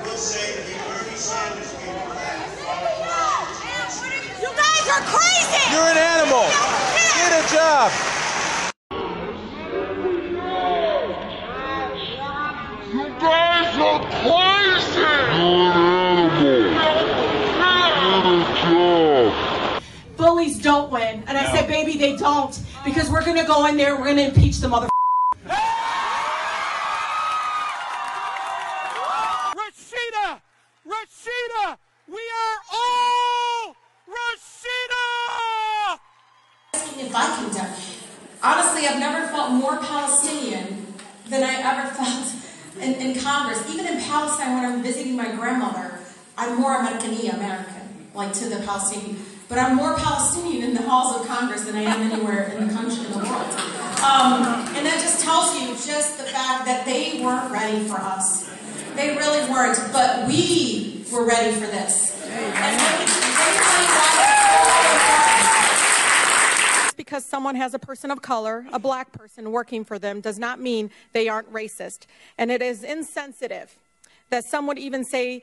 will say that Bernie Sanders came You guys are crazy! You're an animal! Get a job! You guys are crazy! You're an animal! Get a job! Bullies don't win. And I said, baby, they don't. Because we're going to go in there, we're going to impeach the mother. Rashida! Rashida! We are all Rashida! If I can do. Honestly, I've never felt more Palestinian than I ever felt in Congress. Even in Palestine, when I'm visiting my grandmother, I'm more American, like to the Palestinian. But I'm more Palestinian in the halls of Congress than I am anywhere in the country, in the world. And that just tells you just the fact that they weren't ready for us. They really weren't, but we were ready for this. Because someone has a person of color, a black person working for them, does not mean they aren't racist. And it is insensitive that some would even say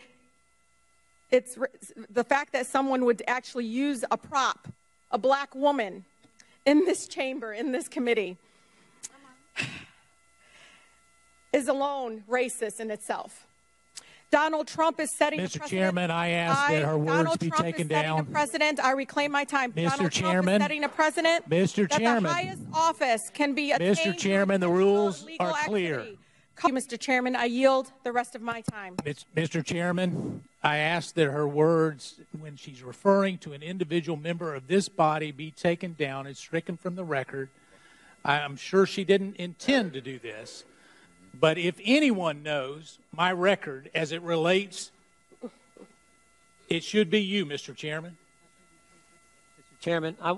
it's the fact that someone would actually use a prop, a black woman, in this chamber, in this committee, is alone racist in itself. Donald Trump is setting a precedent. Mr. Chairman, I ask that her words be taken down. Donald Trump is setting a precedent. I reclaim my time. Mr. Chairman, Trump is setting a precedent. Mr. Chairman, that the highest office can be attained. Mr. Chairman, the rules are clear. Mr. Chairman, I yield the rest of my time. Mr. Chairman, I ask that her words, when she's referring to an individual member of this body, be taken down and stricken from the record. I'm sure she didn't intend to do this. But if anyone knows my record as it relates, it should be you, Mr. Chairman. Mr. Chairman, I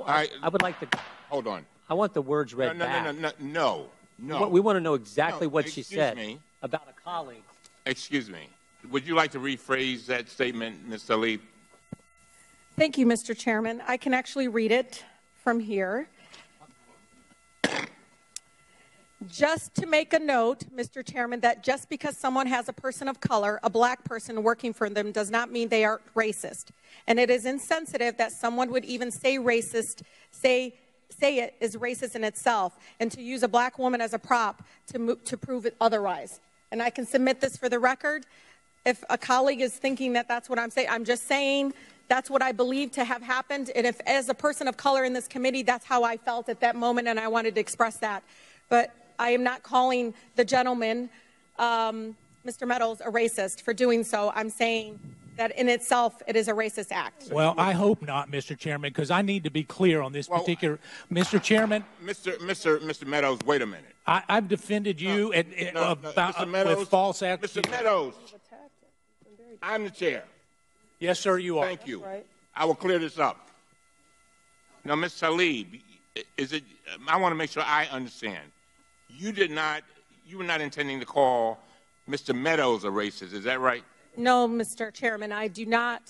would like to... Hold on. I want the words read back. No. We want to know exactly what she said me. about a colleague. Excuse me. Would you like to rephrase that statement, Ms. Tlaib? Thank you, Mr. Chairman. I can actually read it from here. Just to make a note, Mr. Chairman, that just because someone has a person of color, a black person working for them, does not mean they are racist. And it is insensitive that someone would even say racist, say it is racist in itself, and to use a black woman as a prop to prove it otherwise. And I can submit this for the record. If a colleague is thinking that that's what I'm saying, I'm just saying that's what I believe to have happened. And if, as a person of color in this committee, that's how I felt at that moment, and I wanted to express that. But I am not calling the gentleman, Mr. Meadows, a racist for doing so. I'm saying that in itself, it is a racist act. Well, I hope not, Mr. Chairman, because I need to be clear on this particular... Mr. Chairman... Mr. Meadows, wait a minute. I've defended you with false accusations. Mr. Meadows, I'm the chair. Yes, sir, you are. Thank you. Right. I will clear this up. Now, Ms. Tlaib, I want to make sure I understand. You were not intending to call Mr. Meadows a racist, is that right? No, Mr. Chairman, I do not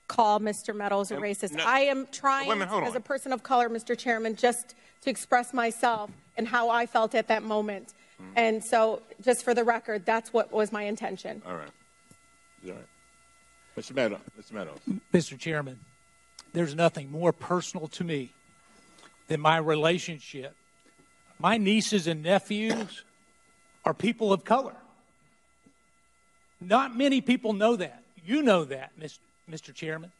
call Mr. Meadows a racist. No, I am trying, as a person of color, Mr. Chairman, just to express myself and how I felt at that moment. And so, just for the record, that's what was my intention. All right. All right. Mr. Meadows. Mr. Chairman, there's nothing more personal to me than my relationship. My nieces and nephews are people of color. Not many people know that. You know that, Mr. Chairman.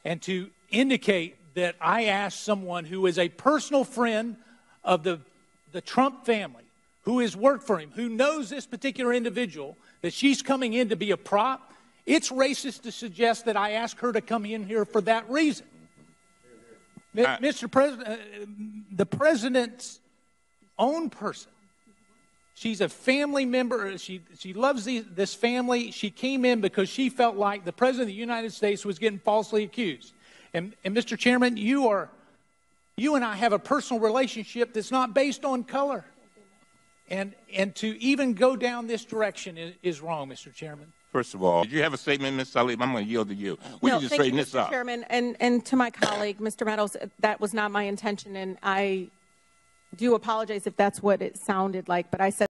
And to indicate that I asked someone who is a personal friend of the Trump family, who has worked for him, who knows this particular individual, that she's coming in to be a prop, it's racist to suggest that I asked her to come in here for that reason. Mr. President, the president's own person. She's a family member. She loves this family. She came in because she felt like the President of the United States was getting falsely accused. And Mr. Chairman, you and I have a personal relationship that's not based on color. And to even go down this direction is wrong, Mr. Chairman. First of all, did you have a statement, Ms. Tlaib? I'm going to yield to you. We can just straighten this up. Mr. Chairman, and to my colleague, Mr. Meadows, that was not my intention, and I do apologize if that's what it sounded like, but I said